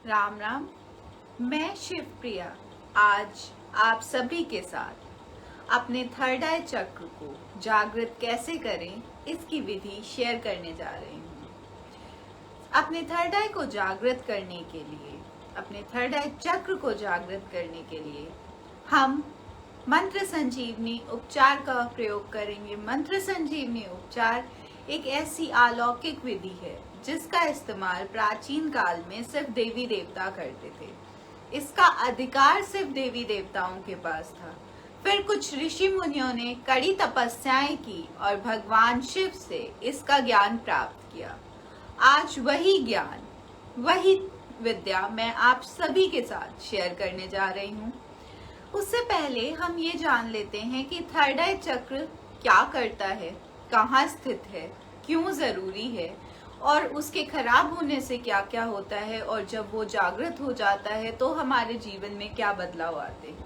राम राम। मैं शिवप्रिया आज आप सभी के साथ अपने थर्ड आई चक्र को जागृत कैसे करें इसकी विधि शेयर करने जा रही हूँ। अपने थर्ड आई को जागृत करने के लिए, अपने थर्ड आई चक्र को जागृत करने के लिए हम मंत्र संजीवनी उपचार का प्रयोग करेंगे। मंत्र संजीवनी उपचार एक ऐसी अलौकिक विधि है जिसका इस्तेमाल प्राचीन काल में सिर्फ देवी देवता करते थे। इसका अधिकार सिर्फ देवी देवताओं के पास था। फिर कुछ ऋषि मुनियों ने कड़ी तपस्याएं की और भगवान शिव से इसका ज्ञान प्राप्त किया। आज वही ज्ञान, वही विद्या मैं आप सभी के साथ शेयर करने जा रही हूँ। उससे पहले हम ये जान लेते हैं कि थर्ड आई चक्र क्या करता है, कहाँ स्थित है, क्यों जरूरी है और उसके खराब होने से क्या क्या होता है, और जब वो जागृत हो जाता है तो हमारे जीवन में क्या बदलाव आते हैं।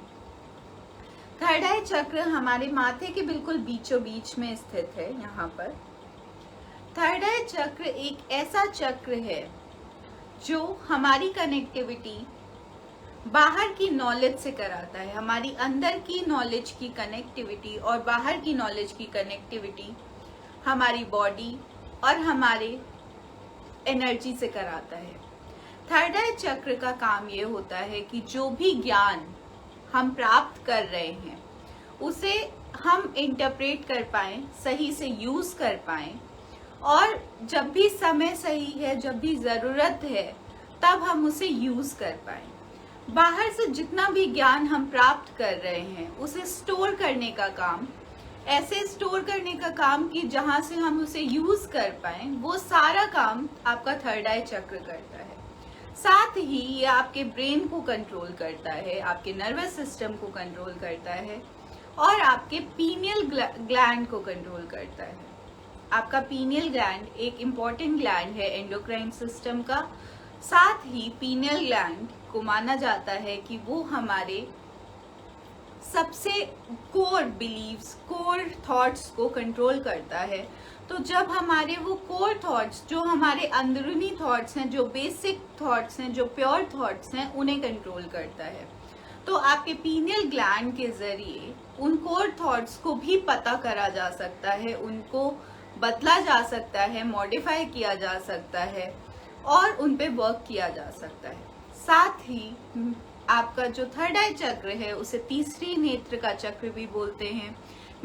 थर्ड आई चक्र हमारे माथे के बिल्कुल बीचों बीच में स्थित है। यहाँ पर थर्ड आई चक्र एक ऐसा चक्र है जो हमारी कनेक्टिविटी बाहर की नॉलेज से कराता है। हमारी अंदर की नॉलेज की कनेक्टिविटी और बाहर की नॉलेज की कनेक्टिविटी हमारी बॉडी और हमारे एनर्जी से कराता है। थर्ड आई चक्र का काम ये होता है कि जो भी ज्ञान हम प्राप्त कर रहे हैं उसे हम इंटरप्रेट कर पाएं, सही से यूज कर पाएं, और जब भी समय सही है, जब भी जरूरत है, तब हम उसे यूज कर पाएं। बाहर से जितना भी ज्ञान हम प्राप्त कर रहे हैं उसे स्टोर करने का काम, ऐसे स्टोर करने का काम कि जहां से हम उसे यूज कर पाएं, वो सारा काम आपका थर्ड आई चक्र करता है। साथ ही ये आपके ब्रेन को कंट्रोल करता है, आपके नर्वस सिस्टम को कंट्रोल करता है और आपके पीनियल ग्लैंड को कंट्रोल करता है। आपका पीनियल ग्लैंड एक इम्पॉर्टेंट ग्लैंड है एंडोक्राइन सिस्टम का। साथ ही पीनियल ग्लैंड को माना जाता है कि वो हमारे सबसे कोर बिलीव्स, कोर थॉट्स को कंट्रोल करता है। तो जब हमारे वो कोर थॉट्स, जो हमारे अंदरूनी थॉट्स हैं, जो बेसिक थॉट्स हैं, जो प्योर थॉट्स हैं, उन्हें कंट्रोल करता है, तो आपके पीनियल ग्लैंड के जरिए उन कोर थॉट्स को भी पता करा जा सकता है, उनको बदला जा सकता है, मॉडिफाई किया जा सकता है और उन पे वर्क किया जा सकता है। साथ ही आपका जो थर्ड आई चक्र है उसे तीसरी नेत्र का चक्र भी बोलते हैं,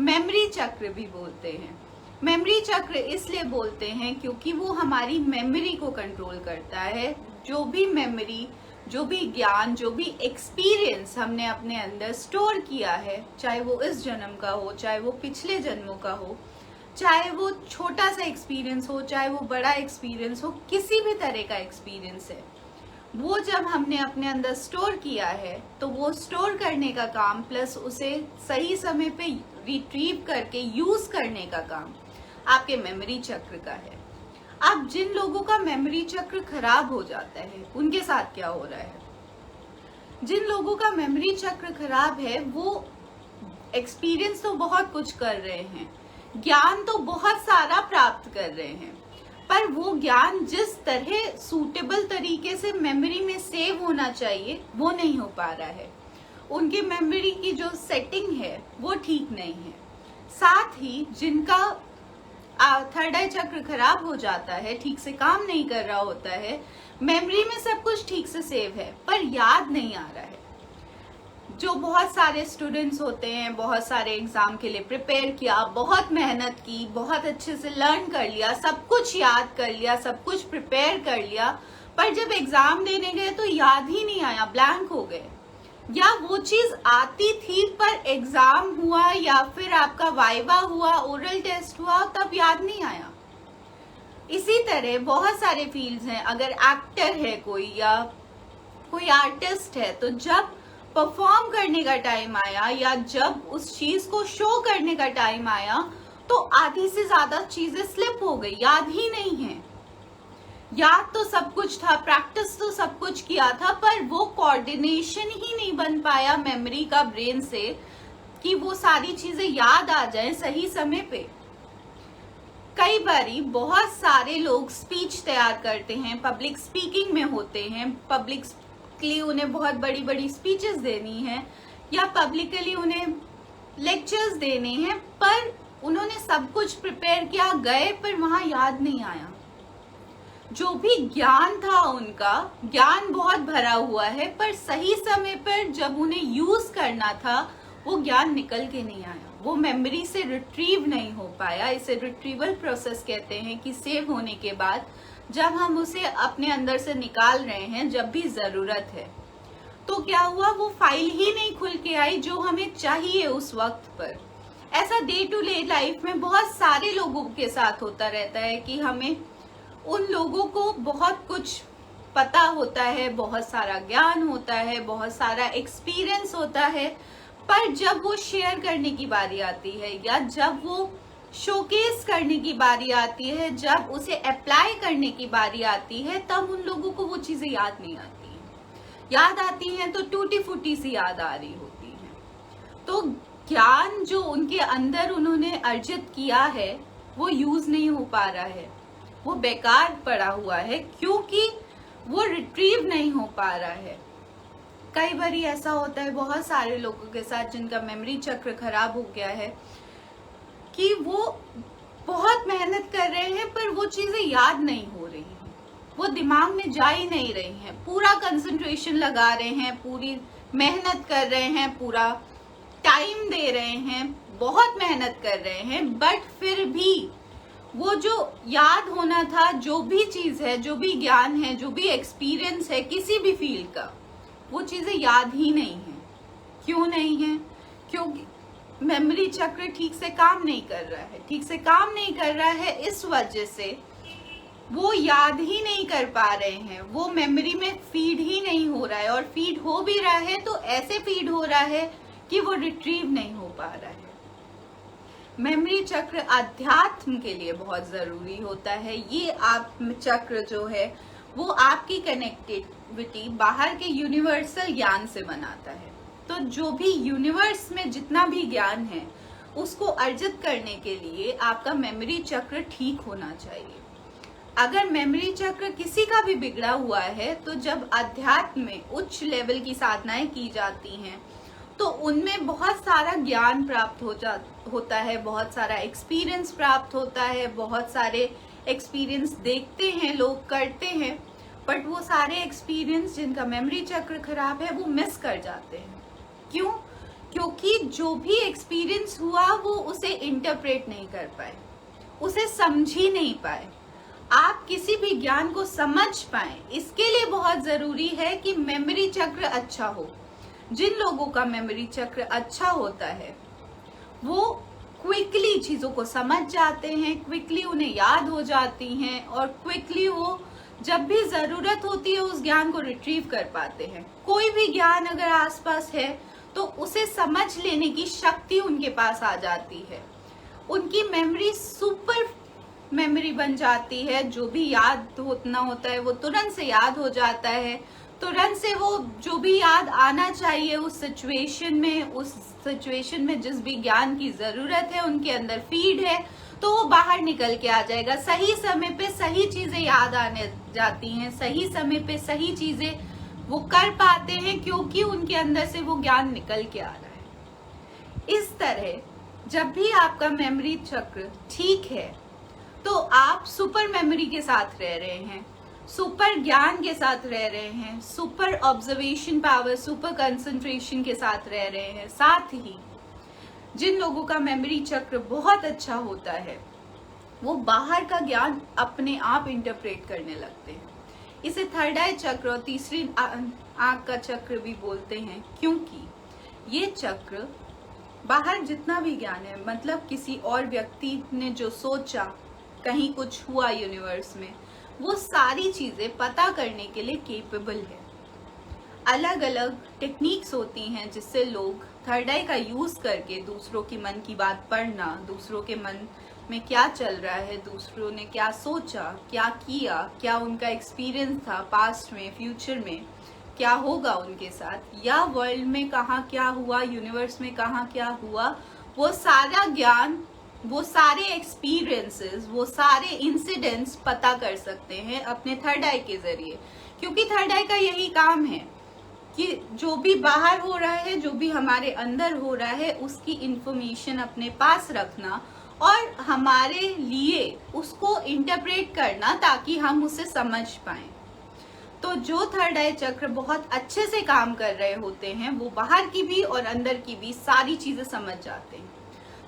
मेमोरी चक्र भी बोलते हैं। मेमोरी चक्र इसलिए बोलते हैं क्योंकि वो हमारी मेमोरी को कंट्रोल करता है। जो भी मेमोरी, जो भी ज्ञान, जो भी एक्सपीरियंस हमने अपने अंदर स्टोर किया है, चाहे वो इस जन्म का हो, चाहे वो पिछले जन्मों का हो, चाहे वो छोटा सा एक्सपीरियंस हो, चाहे वो बड़ा एक्सपीरियंस हो, किसी भी तरह का एक्सपीरियंस है, वो जब हमने अपने अंदर स्टोर किया है तो वो स्टोर करने का काम प्लस उसे सही समय पे रिट्रीव करके यूज करने का काम आपके मेमोरी चक्र का है। अब जिन लोगों का मेमोरी चक्र खराब हो जाता है उनके साथ क्या हो रहा है? जिन लोगों का मेमोरी चक्र खराब है वो एक्सपीरियंस तो बहुत कुछ कर रहे हैं, ज्ञान तो बहुत सारा प्राप्त कर रहे हैं, पर वो ज्ञान जिस तरह सूटेबल तरीके से मेमोरी में सेव होना चाहिए वो नहीं हो पा रहा है। उनकी मेमोरी की जो सेटिंग है वो ठीक नहीं है। साथ ही जिनका थर्ड आई चक्र खराब हो जाता है, ठीक से काम नहीं कर रहा होता है, मेमोरी में सब कुछ ठीक से सेव है पर याद नहीं आ रहा है। जो बहुत सारे स्टूडेंट्स होते हैं, बहुत सारे एग्जाम के लिए प्रिपेयर किया, बहुत मेहनत की, बहुत अच्छे से लर्न कर लिया, सब कुछ याद कर लिया, सब कुछ प्रिपेयर कर लिया, पर जब एग्जाम देने गए तो याद ही नहीं आया, ब्लैंक हो गए, या वो चीज आती थी पर एग्जाम हुआ या फिर आपका वाइवा हुआ, ओरल टेस्ट हुआ, तब याद नहीं आया। इसी तरह बहुत सारे फील्ड्स हैं। अगर एक्टर है कोई या कोई आर्टिस्ट है, तो जब परफॉर्म करने का टाइम आया या जब उस चीज को शो करने का टाइम आया तो आधी से ज्यादा चीजें स्लिप हो गई, याद ही नहीं है। याद तो सब कुछ था, प्रैक्टिस तो सब कुछ किया था, पर वो कोऑर्डिनेशन ही नहीं बन पाया मेमोरी का ब्रेन से कि वो सारी चीजें याद आ जाएं सही समय पे। कई बारी बहुत सारे लोग स्पीच तैयार करते हैं, पब्लिक स्पीकिंग में होते हैं, पब्लिकली उन्हें बहुत बड़ी बड़ी स्पीचेस देनी है या पब्लिकली उन्हें लेक्चर्स देने हैं, पर उन्होंने सब कुछ प्रिपेयर किया, गए पर वहां याद नहीं आया। जो भी ज्ञान था उनका, ज्ञान बहुत भरा हुआ है, पर सही समय पर जब उन्हें यूज करना था वो ज्ञान निकल के नहीं आया, वो मेमोरी से रिट्रीव नहीं हो पाया। इसे रिट्रीवल प्रोसेस कहते हैं कि सेव होने के बाद जब हम उसे अपने अंदर से निकाल रहे हैं जब भी जरूरत है, तो क्या हुआ, वो फाइल ही नहीं खुल के आई जो हमें चाहिए उस वक्त पर। ऐसा डे टू डे लाइफ में बहुत सारे लोगों के साथ होता रहता है कि हमें उन लोगों को बहुत कुछ पता होता है, बहुत सारा ज्ञान होता है, बहुत सारा एक्सपीरियंस होता है, पर जब वो शेयर करने की बारी आती है या जब वो शोकेस करने की बारी आती है, जब उसे अप्लाई करने की बारी आती है, तब उन लोगों को वो चीजें याद नहीं आती हैं। याद आती हैं तो टूटी फूटी सी याद आ रही होती है। तो ज्ञान जो उनके अंदर उन्होंने अर्जित किया है वो यूज नहीं हो पा रहा है, वो बेकार पड़ा हुआ है क्योंकि वो रिट्रीव नहीं हो पा रहा है। कई बार ऐसा होता है बहुत सारे लोगों के साथ जिनका मेमोरी चक्र खराब हो गया है कि वो बहुत मेहनत कर रहे हैं पर वो चीजें याद नहीं हो रही हैं, वो दिमाग में जा ही नहीं रही हैं। पूरा कंसंट्रेशन लगा रहे हैं, पूरी मेहनत कर रहे हैं, पूरा टाइम दे रहे हैं, बहुत मेहनत कर रहे हैं, बट फिर भी वो जो याद होना था, जो भी चीज है, जो भी ज्ञान है, जो भी एक्सपीरियंस है किसी भी फील्ड का, वो चीजें याद ही नहीं है। क्यों नहीं है? क्योंकि मेमोरी चक्र ठीक से काम नहीं कर रहा है। ठीक से काम नहीं कर रहा है इस वजह से वो याद ही नहीं कर पा रहे हैं, वो मेमोरी में फीड ही नहीं हो रहा है, और फीड हो भी रहा है तो ऐसे फीड हो रहा है कि वो रिट्रीव नहीं हो पा रहा है। मेमोरी चक्र अध्यात्म के लिए बहुत जरूरी होता है। ये आत्म चक्र जो है वो आपकी कनेक्टिविटी बाहर के यूनिवर्सल ज्ञान से बनाता है। तो जो भी यूनिवर्स में जितना भी ज्ञान है उसको अर्जित करने के लिए आपका मेमोरी चक्र ठीक होना चाहिए। अगर मेमोरी चक्र किसी का भी बिगड़ा हुआ है तो जब अध्यात्म में उच्च लेवल की साधनाएं की जाती हैं तो उनमें बहुत सारा ज्ञान प्राप्त होता है, बहुत सारा एक्सपीरियंस प्राप्त होता है, बहुत सारे एक्सपीरियंस देखते हैं लोग, करते हैं, बट वो सारे एक्सपीरियंस जिनका मेमोरी चक्र खराब है वो मिस कर जाते हैं। क्यों? क्योंकि जो भी एक्सपीरियंस हुआ वो उसे इंटरप्रेट नहीं कर पाए, उसे समझ ही नहीं पाए। आप किसी भी ज्ञान को समझ पाए इसके लिए बहुत जरूरी है कि मेमोरी चक्र अच्छा हो। जिन लोगों का मेमोरी चक्र अच्छा होता है वो क्विकली चीजों को समझ जाते हैं, क्विकली उन्हें याद हो जाती हैं, और क्विकली वो जब भी जरूरत होती है उस ज्ञान को रिट्रीव कर पाते हैं। कोई भी ज्ञान अगर आसपास है तो उसे समझ लेने की शक्ति उनके पास आ जाती है। उनकी मेमोरी सुपर मेमोरी बन जाती है। जो भी याद होना होता है वो तुरंत से याद हो जाता है, तुरंत से वो जो भी याद आना चाहिए उस सिचुएशन में जिस भी ज्ञान की जरूरत है उनके अंदर फीड है तो वो बाहर निकल के आ जाएगा। सही समय पे सही चीजें याद आने जाती हैं, सही समय पे सही चीजें वो कर पाते हैं क्योंकि उनके अंदर से वो ज्ञान निकल के आ रहा है। इस तरह जब भी आपका मेमोरी चक्र ठीक है तो आप सुपर मेमोरी के साथ रह रहे हैं, सुपर ज्ञान के साथ रह रहे हैं, super observation power, super concentration के साथ रह रहे हैं। साथ ही जिन लोगों का मेमोरी चक्र बहुत अच्छा होता है वो बाहर का ज्ञान अपने आप इंटरप्रेट करने लगते हैं। इसे थर्ड आई चक्र और तीसरी आंख का चक्र भी बोलते हैं क्योंकि ये चक्र बाहर जितना भी ज्ञान है, मतलब किसी और व्यक्ति ने जो सोचा, कहीं कुछ हुआ यूनिवर्स में, वो सारी चीजें पता करने के लिए केपेबल है। अलग अलग टेक्निक्स होती हैं जिससे लोग थर्ड आई का यूज करके दूसरों की मन की बात पढ़ना, दूसरों के मन में क्या चल रहा है, दूसरों ने क्या सोचा, क्या किया, क्या उनका एक्सपीरियंस था पास्ट में, फ्यूचर में क्या होगा उनके साथ, या वर्ल्ड में कहाँ क्या हुआ, यूनिवर्स में कहाँ क्या हुआ, वो सारा ज्ञान वो सारे एक्सपीरियंसेस, वो सारे इंसिडेंट्स पता कर सकते हैं अपने थर्ड आई के जरिए, क्योंकि थर्ड आई का यही काम है कि जो भी बाहर हो रहा है, जो भी हमारे अंदर हो रहा है, उसकी इंफॉर्मेशन अपने पास रखना और हमारे लिए उसको इंटरप्रेट करना ताकि हम उसे समझ पाएं। तो जो थर्ड आई चक्र बहुत अच्छे से काम कर रहे होते हैं वो बाहर की भी और अंदर की भी सारी चीजें समझ जाते हैं।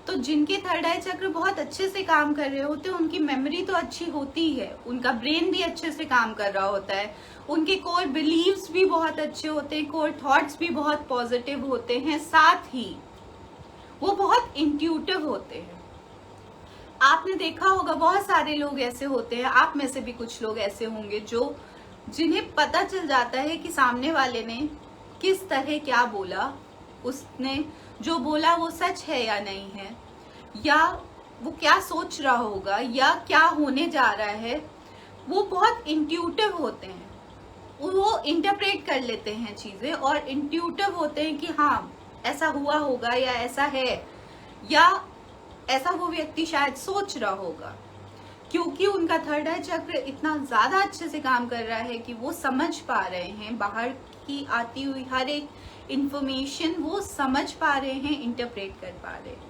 तो जिनके थर्ड आई चक्र बहुत अच्छे से काम कर रहे होते हैं उनकी मेमोरी तो अच्छी होती है, उनका ब्रेन भी अच्छे से काम कर रहा होता है, उनके कोर बिलीव्स भी बहुत अच्छे होते हैं, कोर थॉट्स भी बहुत पॉजिटिव होते हैं, साथ ही वो बहुत इंट्यूटिव होते हैं। आपने देखा होगा बहुत सारे लोग ऐसे होते हैं, आप में से भी कुछ लोग ऐसे होंगे जो जिन्हें पता चल जाता है कि सामने वाले ने किस तरह क्या बोला, उसने जो बोला वो सच है या नहीं है, या वो क्या सोच रहा होगा या क्या होने जा रहा है। वो बहुत इंट्यूटिव होते हैं, वो इंटरप्रेट कर लेते हैं चीजें और इंट्यूटिव होते हैं कि हाँ ऐसा हुआ होगा या ऐसा है या ऐसा वो व्यक्ति शायद सोच रहा होगा, क्योंकि उनका थर्ड आई चक्र इतना ज्यादा अच्छे से काम कर रहा है कि वो समझ पा रहे हैं बाहर की आती हुई हर एक इंफॉर्मेशन, वो समझ पा रहे हैं, इंटरप्रेट कर पा रहे हैं।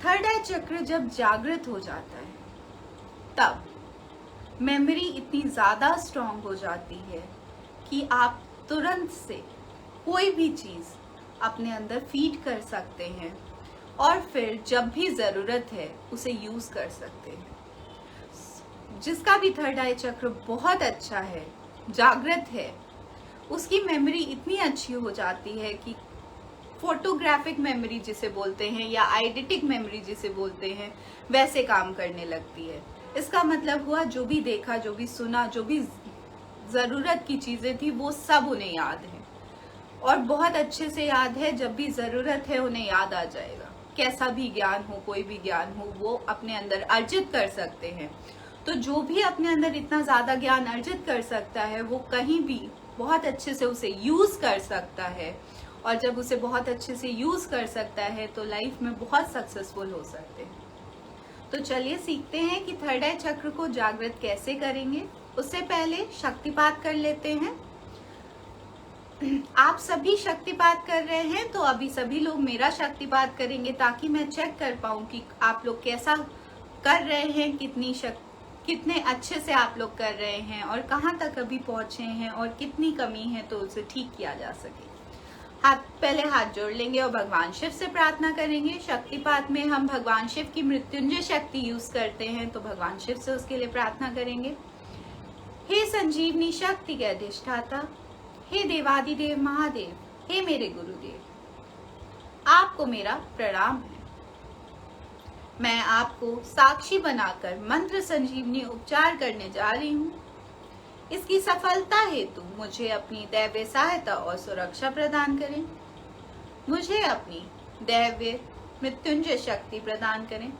थर्ड आई चक्र जब जागृत हो जाता है तब मेमोरी इतनी ज्यादा स्ट्रांग हो जाती है कि आप तुरंत से कोई भी चीज अपने अंदर फीड कर सकते हैं और फिर जब भी जरूरत है उसे यूज कर सकते हैं। जिसका भी थर्ड आई चक्र बहुत अच्छा है, जागृत है, उसकी मेमोरी इतनी अच्छी हो जाती है कि फोटोग्राफिक मेमोरी जिसे बोलते हैं या आइडेंटिक मेमोरी जिसे बोलते हैं वैसे काम करने लगती है। इसका मतलब हुआ जो भी देखा, जो भी सुना, जो भी जरूरत की चीजें थी वो सब उन्हें याद है और बहुत अच्छे से याद है। जब भी जरूरत है उन्हें याद आ जाएगा। कैसा भी ज्ञान हो, कोई भी ज्ञान हो, वो अपने अंदर अर्जित कर सकते हैं। तो जो भी अपने अंदर इतना ज्यादा ज्ञान अर्जित कर सकता है वो कहीं भी बहुत अच्छे से उसे यूज कर सकता है, और जब उसे बहुत अच्छे से यूज कर सकता है तो लाइफ में बहुत सक्सेसफुल हो सकते हैं। तो चलिए सीखते हैं कि थर्ड आई चक्र को जागृत कैसे करेंगे। उससे पहले शक्तिपात कर लेते हैं। आप सभी शक्तिपात कर रहे हैं तो अभी सभी लोग मेरा शक्तिपात करेंगे ताकि मैं चेक कर पाऊं कि आप लोग कैसा कर रहे हैं, कितने अच्छे से आप लोग कर रहे हैं और कहाँ तक अभी पहुंचे हैं और कितनी कमी है तो उसे ठीक किया जा सके। पहले हाथ जोड़ लेंगे और भगवान शिव से प्रार्थना करेंगे। शक्तिपात में हम भगवान शिव की मृत्युंजय शक्ति यूज करते हैं तो भगवान शिव से उसके लिए प्रार्थना करेंगे। हे संजीवनी शक्ति के अधिष्ठाता, हे देवादिदेव महादेव, हे मेरे गुरुदेव, आपको मेरा प्रणाम है। मैं आपको साक्षी बनाकर मंत्र संजीवनी उपचार करने जा रही हूँ। इसकी सफलता हेतु मुझे अपनी दैव्य सहायता और सुरक्षा प्रदान करें। मुझे अपनी दैव्य मृत्युंजय शक्ति प्रदान करें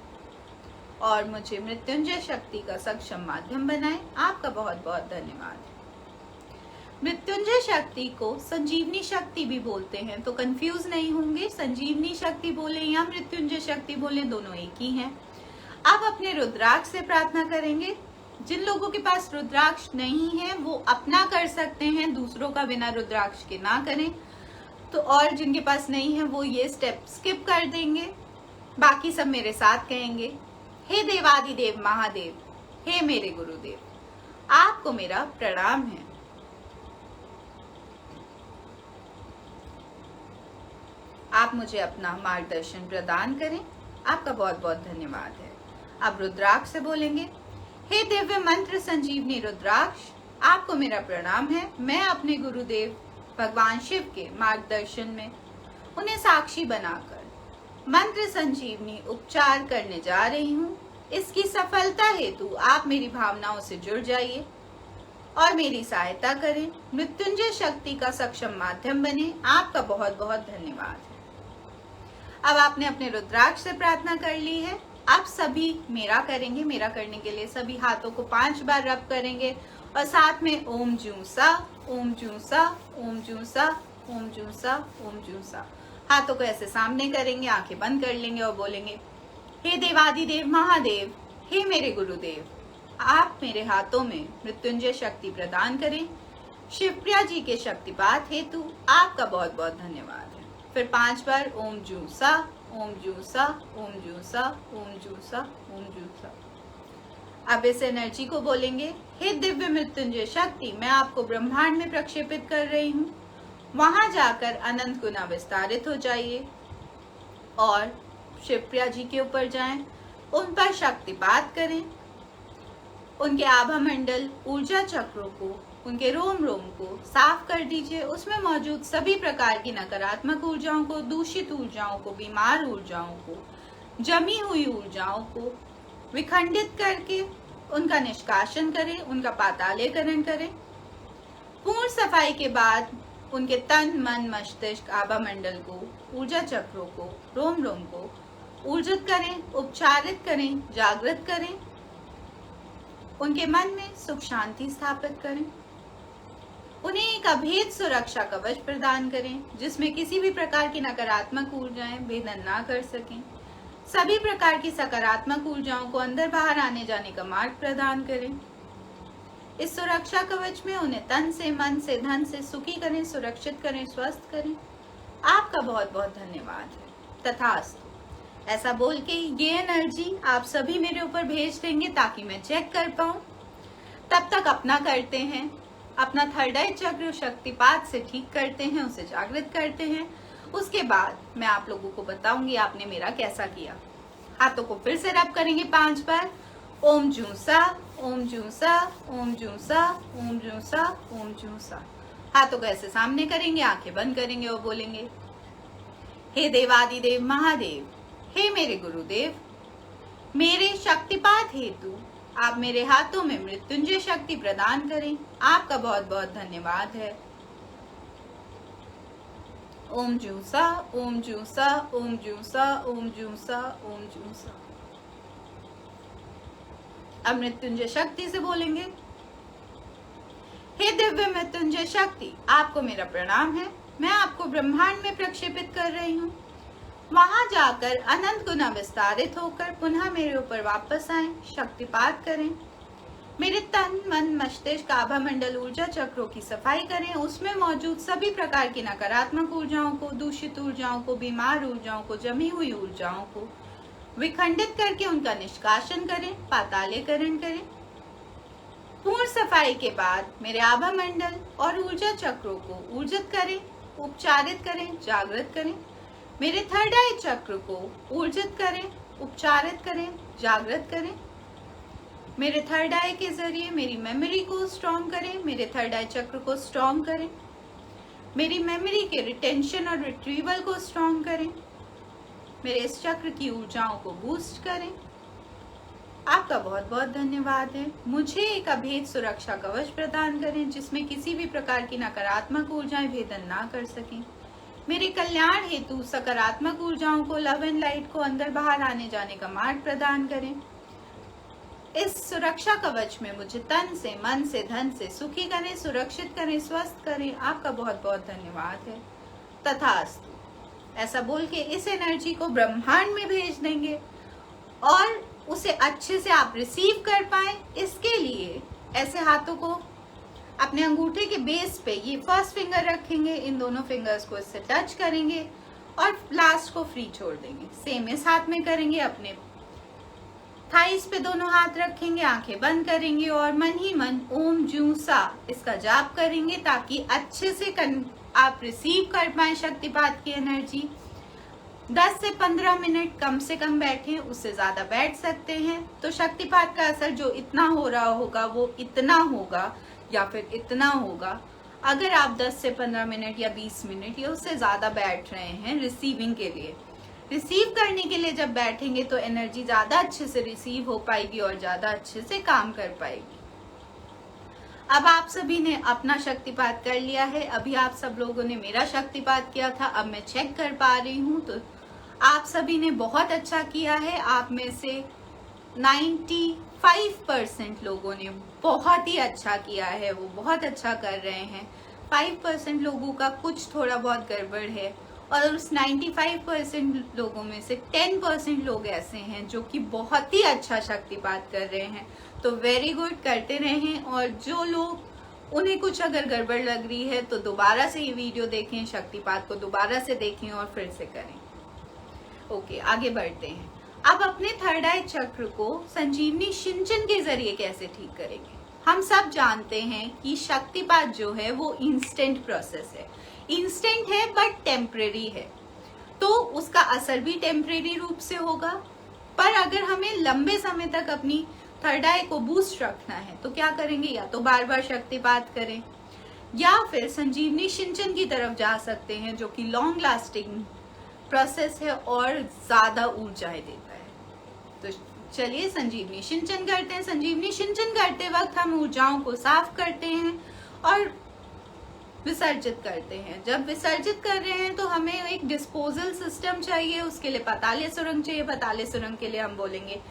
और मुझे मृत्युंजय शक्ति का सक्षम माध्यम बनाएं। आपका बहुत बहुत धन्यवाद। मृत्युंजय शक्ति को संजीवनी शक्ति भी बोलते हैं, तो कंफ्यूज नहीं होंगे। संजीवनी शक्ति बोले या मृत्युंजय शक्ति बोले, दोनों एक ही हैं। अब अपने रुद्राक्ष से प्रार्थना करेंगे। जिन लोगों के पास रुद्राक्ष नहीं है वो अपना कर सकते हैं, दूसरों का बिना रुद्राक्ष के ना करें। तो और जिनके पास नहीं है वो ये स्टेप स्किप कर देंगे, बाकी सब मेरे साथ कहेंगे। हे देवादिदेव महादेव, हे मेरे गुरुदेव, आपको मेरा प्रणाम है। आप मुझे अपना मार्गदर्शन प्रदान करें। आपका बहुत बहुत धन्यवाद है। अब रुद्राक्ष से बोलेंगे। हे दिव्य मंत्र संजीवनी रुद्राक्ष, आपको मेरा प्रणाम है। मैं अपने गुरुदेव भगवान शिव के मार्गदर्शन में उन्हें साक्षी बनाकर मंत्र संजीवनी उपचार करने जा रही हूँ। इसकी सफलता हेतु आप मेरी भावनाओं से जुड़ जाइए और मेरी सहायता करें। मृत्युंजय शक्ति का सक्षम माध्यम बने। आपका बहुत बहुत धन्यवाद है। अब आपने अपने रुद्राक्ष से प्रार्थना कर ली है। आप सभी मेरा करेंगे। मेरा करने के लिए सभी हाथों को 5 बार रब करेंगे और साथ में ओम जू सा, ओम जू सा, ओम जू सा, ओम जू सा, ओम जू सा। हाथों को ऐसे सामने करेंगे, आंखें बंद कर लेंगे और बोलेंगे हे देवादिदेव महादेव, हे मेरे गुरुदेव, आप मेरे हाथों में मृत्युंजय शक्ति प्रदान करें। शिवप्रिया जी के शक्तिपात हेतु आपका बहुत बहुत धन्यवाद है। फिर 5 बार ओम जूसा, ओम जूसा, ओम जूसा, ओम जूसा, ओम जूसा। अब इस एनर्जी को बोलेंगे, हे दिव्य मृत्युंजय शक्ति, मैं आपको ब्रह्मांड में प्रक्षेपित कर रही हूँ। वहां जाकर अनंत गुना विस्तारित हो जाइए और शिवप्रिया जी के ऊपर जाएं, उन पर शक्तिपात करें, उनके आभा मंडल ऊर्जा चक्रों को, उनके रोम रोम को साफ कर दीजिए। उसमें मौजूद सभी प्रकार की नकारात्मक ऊर्जाओं को, दूषित ऊर्जाओं को, बीमार ऊर्जाओं को, जमी हुई ऊर्जाओं को विखंडित करके उनका निष्कासन करें, उनका पातालीकरण करें। पूर्ण सफाई के बाद उनके तन, मन, मस्तिष्क, आभा मंडल को, ऊर्जा चक्रों को, रोम रोम को ऊर्जित करें, उपचारित करें, जागृत करें। उनके मन में सुख शांति स्थापित करें। उन्हें एक अभेद सुरक्षा कवच प्रदान करें, जिसमें किसी भी प्रकार की नकारात्मक ऊर्जाएं भेदन ना कर सकें। सभी प्रकार की सकारात्मक ऊर्जाओं को अंदर बाहर आने जाने का मार्ग प्रदान करें। इस सुरक्षा कवच में उन्हें तन से, मन से, धन से सुखी करें, सुरक्षित करें, स्वस्थ करें। आपका बहुत बहुत धन्यवाद है। तथास्तु। ऐसा बोल के ये एनर्जी आप सभी मेरे ऊपर भेज देंगे ताकि मैं चेक कर पाऊं। तब तक अपना करते हैं, अपना थर्ड आई चक्र शक्तिपात से ठीक करते हैं, उसे जागृत करते हैं। उसके बाद मैं आप लोगों को बताऊंगी आपने मेरा कैसा किया। हाथों को फिर से रब करेंगे 5 बार। ओम जूसा, ओम जूसा, ओम जूसा, ओम जूसा, ओम जूसा। हाथों को ऐसे सामने करेंगे, आंखें बंद करेंगे और बोलेंगे, हे देवादिदेव महादेव, हे मेरे गुरुदेव, मेरे शक्तिपात हेतु आप मेरे हाथों में मृत्युंजय शक्ति प्रदान करें। आपका बहुत बहुत धन्यवाद है। ओम जूसा, ओम जूसा, ओम जूसा, ओम जूसा, ओम जूसा। अब मृत्युंजय शक्ति से बोलेंगे, हे दिव्य मृत्युंजय शक्ति, आपको मेरा प्रणाम है। मैं आपको ब्रह्मांड में प्रक्षेपित कर रही हूँ। वहां जाकर अनंत गुना विस्तारित होकर पुनः मेरे ऊपर वापस आए, शक्तिपात करें। मेरे तन, मन, मस्तिष्क, आभा मंडल ऊर्जा चक्रों की सफाई करें। उसमें मौजूद सभी प्रकार की नकारात्मक ऊर्जाओं को, दूषित ऊर्जाओं को, बीमार ऊर्जाओं को, जमी हुई ऊर्जाओं को विखंडित करके उनका निष्कासन करें, पातालीकरण करें। पूर्ण सफाई के बाद मेरे आभा मंडल और ऊर्जा चक्रों को ऊर्जित करें, उपचारित करें, जागृत करें। मेरे थर्ड आई चक्र को ऊर्जित करें, उपचारित करें, जागृत करें। मेरे थर्ड आई के जरिए मेरी मेमोरी को स्ट्रॉन्ग करें, मेरे थर्ड आई चक्र को स्ट्रॉन्ग करें। मेरी मेमोरी के रिटेंशन और रिट्रीवल को स्ट्रॉन्ग करें। मेरे इस चक्र की ऊर्जाओं को बूस्ट करें। आपका बहुत बहुत धन्यवाद है। मुझे एक अभेद सुरक्षा कवच प्रदान करें, जिसमें किसी भी प्रकार की नकारात्मक ऊर्जाएं भेदन ना कर सकें। मेरे कल्याण हेतु सकारात्मक ऊर्जाओं को, लव एंड लाइट को अंदर बाहर आने जाने का मार्ग प्रदान करें। इस सुरक्षा कवच में मुझे तन से, मन से, धन से सुखी करें, सुरक्षित करें, स्वस्थ करें। आपका बहुत बहुत धन्यवाद है। तथास्तु। ऐसा बोल के इस एनर्जी को ब्रह्मांड में भेज देंगे और उसे अच्छे से आप रिसीव कर पाए। इसके लिए ऐसे हाथों को अपने अंगूठे के बेस पे ये फर्स्ट फिंगर रखेंगे, इन दोनों फिंगर्स को इससे टच करेंगे और लास्ट को फ्री छोड़ देंगे। सेम इस हाथ में करेंगे, अपने थाइस पे दोनों हाथ रखेंगे, आंखें बंद करेंगे और मन ही मन ओम जूसा इसका जाप करेंगे, ताकि अच्छे से आप रिसीव कर पाए शक्तिपात की एनर्जी। 10 से 15 मिनट कम से कम बैठें, उससे ज्यादा बैठ सकते हैं तो शक्तिपात का असर जो इतना हो रहा होगा वो इतना होगा या फिर इतना होगा। अगर आप 10 से 15 मिनट या 20 मिनट या उससे ज्यादा बैठ रहे हैं रिसीविंग के लिए, रिसीव करने के लिए जब बैठेंगे तो एनर्जी ज्यादा अच्छे से रिसीव हो पाएगी और ज्यादा अच्छे से काम कर पाएगी। अब आप सभी ने अपना शक्तिपात कर लिया है। अभी आप सब लोगों ने मेरा शक्तिपात किया था, अब मैं चेक कर पा रही हूँ तो आप सभी ने बहुत अच्छा किया है। आप में से 95% लोगों ने बहुत ही अच्छा किया है, वो बहुत अच्छा कर रहे हैं। 5% लोगों का कुछ थोड़ा बहुत गड़बड़ है और उस 95% लोगों में से 10% लोग ऐसे हैं जो कि बहुत ही अच्छा शक्तिपात कर रहे हैं। तो वेरी गुड, करते रहें। और जो लोग उन्हें कुछ अगर गड़बड़ लग रही है तो दोबारा से ये वीडियो देखें, शक्तिपात को दोबारा से देखें और फिर से करें। ओके, आगे बढ़ते हैं। अब अपने थर्ड आई चक्र को संजीवनी सिंचन के जरिए कैसे ठीक करेंगे। हम सब जानते हैं कि शक्तिपात जो है वो इंस्टेंट प्रोसेस है, इंस्टेंट है बट टेम्परेरी है, तो उसका असर भी टेम्परेरी रूप से होगा। पर अगर हमें लंबे समय तक अपनी थर्ड आई को बूस्ट रखना है तो क्या करेंगे, या तो बार बार शक्तिपात करें या फिर संजीवनी सिंचन की तरफ जा सकते हैं, जो कि लॉन्ग लास्टिंग प्रोसेस है और ज्यादा ऊर्जाएं देता है। तो चलिए संजीवनी सिंचन करते हैं। संजीवनी सिंचन करते वक्त हम ऊर्जाओं को साफ करते हैं और विसर्जित करते हैं। जब विसर्जित कर रहे हैं तो हमें एक डिस्पोजल सिस्टम चाहिए, उसके लिए पातालीय सुरंग चाहिए। पातालीय सुरंग के लिए हम बोलेंगे,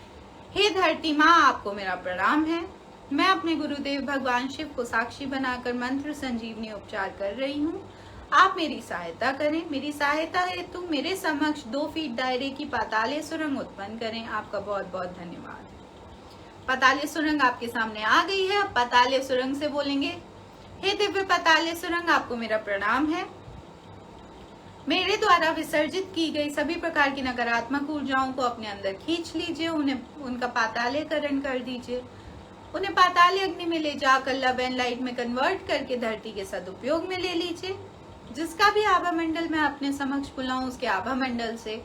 हे धरती माँ, आपको मेरा प्रणाम है। मैं अपने गुरुदेव भगवान शिव को साक्षी बनाकर मंत्र संजीवनी उपचार कर रही हूँ। आप मेरी सहायता करें। मेरी सहायता हेतु मेरे समक्ष 2 फीट दायरे की पातालीय सुरंग उत्पन्न करें। आपका बहुत बहुत धन्यवाद। पातालीय सुरंग आपके सामने आ गई है। अब पातालीय सुरंग से बोलेंगे, हे दिव्य पातालीय सुरंग, आपको मेरा प्रणाम है। मेरे द्वारा विसर्जित की गई सभी प्रकार की नकारात्मक ऊर्जाओं को अपने अंदर खींच लीजिए, उन्हें उनका पातालीयकरण कर दीजिए, उन्हें पाताली अग्नि में ले जाकर लव एंड लाइट में कन्वर्ट करके धरती के सदुपयोग में ले लीजिए। जिसका भी आभा मंडल मैं अपने समक्ष बुलाऊं, उसके आभा मंडल से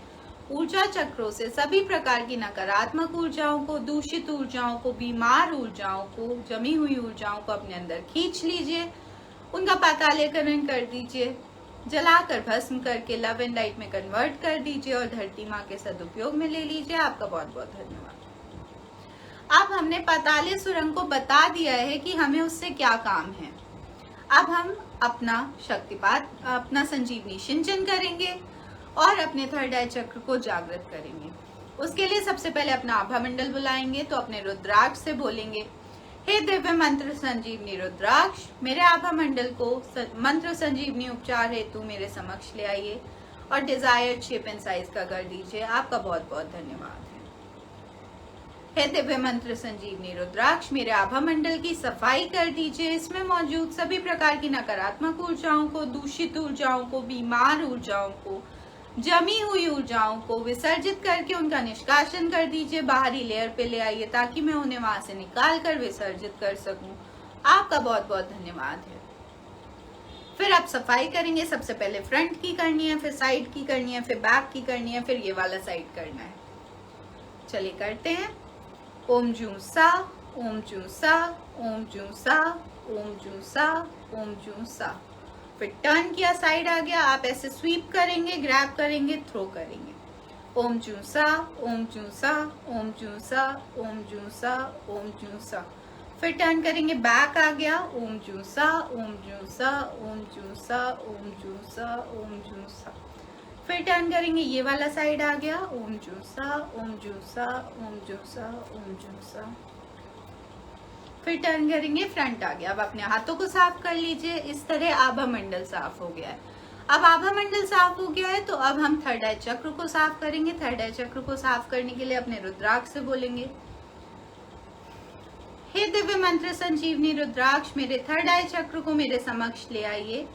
ऊर्जा चक्रों से सभी प्रकार की नकारात्मक ऊर्जाओं को, दूषित ऊर्जाओं को, बीमार ऊर्जाओं को, जमी हुई ऊर्जाओं को अपने अंदर खींच लीजिए, उनका पातालीकरण कर दीजिए, जलाकर भस्म करके लव एंड लाइट में कन्वर्ट कर दीजिए और धरती माँ के सदुपयोग में ले लीजिए। आपका बहुत बहुत धन्यवाद। अब हमने पातालीय सुरंग को बता दिया है कि हमें उससे क्या काम है। अब हम अपना शक्तिपात, अपना संजीवनी सिंचन करेंगे और अपने थर्ड आई चक्र को जागृत करेंगे। उसके लिए सबसे पहले अपना आभा मंडल बुलाएंगे। तो अपने रुद्राक्ष से बोलेंगे, हे दिव्य मंत्र संजीवनी रुद्राक्ष, मेरे आभा मंडल को मंत्र संजीवनी उपचार हेतु मेरे समक्ष ले आइए और डिजायर्ड शेप एंड साइज का कर दीजिए। आपका बहुत बहुत धन्यवाद है। हे दिव्य मंत्र संजीवनी रुद्राक्ष, मेरे आभा मंडल की सफाई कर दीजिए। इसमें मौजूद सभी प्रकार की नकारात्मक ऊर्जाओं को, दूषित ऊर्जाओं को, बीमार ऊर्जाओं को, जमी हुई ऊर्जाओं को विसर्जित करके उनका निष्कासन कर दीजिए। बाहरी लेयर पे ले आइए ताकि मैं उन्हें वहां से निकाल कर विसर्जित कर सकूं। आपका बहुत बहुत धन्यवाद है। फिर आप सफाई करेंगे। सबसे पहले फ्रंट की करनी है, फिर साइड की करनी है, फिर बैक की करनी है, फिर ये वाला साइड करना है। चलिए करते हैं। ओम जू सा, ओम जू सा, ओम जू सा, ओम जू सा, ओम जू सा। फिर टर्न किया, साइड आ गया। आप ऐसे स्वीप करेंगे, ग्रैब करेंगे, थ्रो करेंगे। ओम जू सा, ओम जू सा, ओम जू सा, ओम जू सा, ओम जू सा। फिर टर्न करेंगे, बैक आ गया। ओम जू सा, ओम जू सा, ओम जू सा, ओम जू सा, ओम जू सा। फिर टर्न करेंगे, ये वाला साइड आ गया। ओम जू सा, ओम जू सा, ओम जू सा, ओम जू सा। फिर टर्न करेंगे, फ्रंट आ गया। अब अपने हाथों को साफ कर लीजिए। इस तरह आभा मंडल साफ हो गया है। अब आभा मंडल साफ हो गया है तो अब हम थर्ड आई चक्र को साफ करेंगे। थर्ड आई चक्र को साफ करने के लिए अपने रुद्राक्ष से बोलेंगे, हे दिव्य मंत्र संजीवनी रुद्राक्ष, मेरे थर्ड आई चक्र को मेरे समक्ष ले आइए।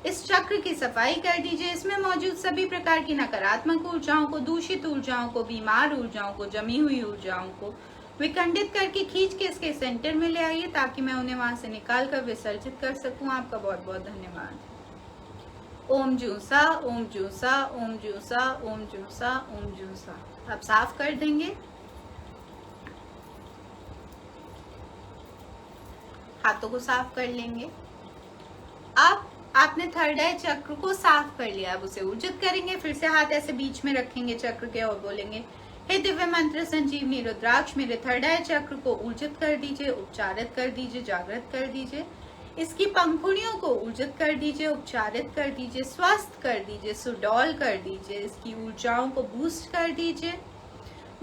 इस चक्र की सफाई कर दीजिए। इसमें मौजूद सभी प्रकार की नकारात्मक ऊर्जाओं को, दूषित ऊर्जाओं को, बीमार ऊर्जाओं को, जमी हुई ऊर्जाओं को विखंडित करके खींच के इसके सेंटर में ले आइए ताकि मैं उन्हें वहां से निकाल कर विसर्जित कर सकूं। आपका बहुत बहुत धन्यवाद। ओम जूसा, ओम जूसा, ओम जूसा, ओम जूसा, ओम जूसा। अब साफ कर देंगे। हाथों को साफ कर लेंगे। अब आपने थर्ड आई चक्र को साफ कर लिया। अब उसे ऊर्जित करेंगे। फिर से हाथ ऐसे बीच में रखेंगे चक्र के और बोलेंगे, हे दिव्य मंत्र संजीवनी रुद्राक्ष, मेरे थर्ड आई चक्र को ऊर्जित कर दीजिए, उपचारित कर दीजिए, जागृत कर दीजिए। इसकी पंखुड़ियों को ऊर्जित कर दीजिए, उपचारित कर दीजिए, स्वस्थ कर दीजिए, सुडौल कर दीजिए। इसकी ऊर्जाओं को बूस्ट कर दीजिए।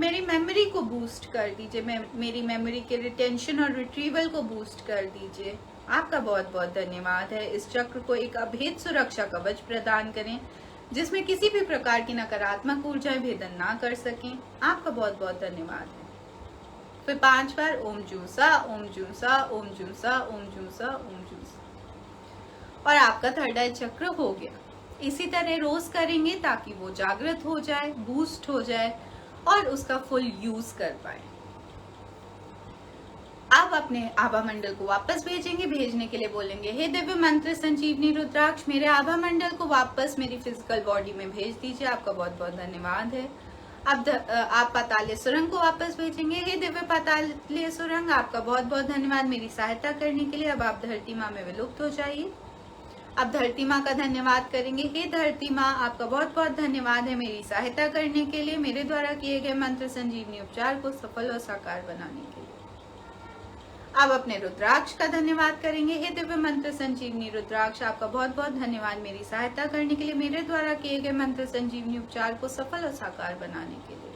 मेरी मेमोरी को बूस्ट कर दीजिए। मेरी मेमोरी के रिटेंशन और रिट्रीवल को बूस्ट कर दीजिए। आपका बहुत बहुत धन्यवाद है। इस चक्र को एक अभेद सुरक्षा कवच प्रदान करें जिसमें किसी भी प्रकार की नकारात्मक ऊर्जाएं भेदन ना कर सकें। आपका बहुत बहुत धन्यवाद है। फिर 5 बार ओम जूसा, ओम जूसा, ओम जूसा, ओम जूसा, ओम जूसा। और आपका थर्ड आई चक्र हो गया। इसी तरह रोज करेंगे ताकि वो जागृत हो जाए, बूस्ट हो जाए और उसका फुल यूज कर पाए। आप अपने आभा मंडल को वापस भेजेंगे। भेजने के लिए बोलेंगे, हे दिव्य मंत्र संजीवनी रुद्राक्ष, मेरे आभा मंडल को वापस मेरी फिजिकल बॉडी में भेज दीजिए। आपका बहुत बहुत धन्यवाद है। अब आप पातालीय सुरंग को वापस भेजेंगे। हे दिव्य पातालीय सुरंग, आपका बहुत बहुत धन्यवाद मेरी सहायता करने के लिए। अब आप धरती माँ में विलुप्त हो जाइए। अब धरती माँ का धन्यवाद करेंगे। हे धरती माँ, आपका बहुत बहुत धन्यवाद है मेरी सहायता करने के लिए, मेरे द्वारा किए गए मंत्र संजीवनी उपचार को सफल और साकार बनाने के लिए। अब अपने रुद्राक्ष का धन्यवाद करेंगे। हे दिव्य मंत्र संजीवनी रुद्राक्ष, आपका बहुत बहुत धन्यवाद मेरी सहायता करने के लिए, मेरे द्वारा किए गए मंत्र संजीवनी उपचार को सफल और साकार बनाने के लिए।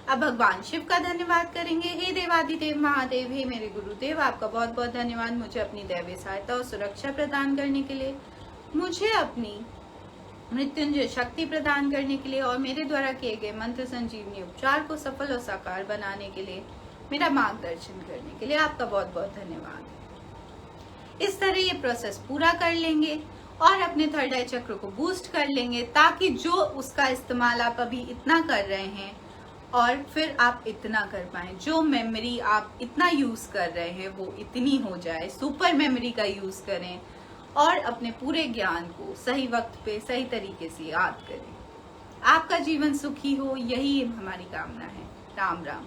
अब भगवान शिव का धन्यवाद करेंगे। हे देवादिदेव महादेव, हे मेरे गुरुदेव, आपका बहुत बहुत धन्यवाद मुझे अपनी दैवीय सहायता और सुरक्षा प्रदान करने के लिए, मुझे अपनी मृत्युंजय शक्ति प्रदान करने के लिए और मेरे द्वारा किए गए मंत्र संजीवनी उपचार को सफल और साकार बनाने के लिए, मेरा मार्गदर्शन करने के लिए आपका बहुत बहुत धन्यवाद। इस तरह ये प्रोसेस पूरा कर लेंगे और अपने थर्ड आई चक्र को बूस्ट कर लेंगे ताकि जो उसका इस्तेमाल आप अभी इतना कर रहे हैं और फिर आप इतना कर पाए, जो मेमोरी आप इतना यूज कर रहे हैं वो इतनी हो जाए, सुपर मेमोरी का यूज करें और अपने पूरे ज्ञान को सही वक्त पे सही तरीके से याद करें। आपका जीवन सुखी हो, यही हमारी कामना है। राम राम।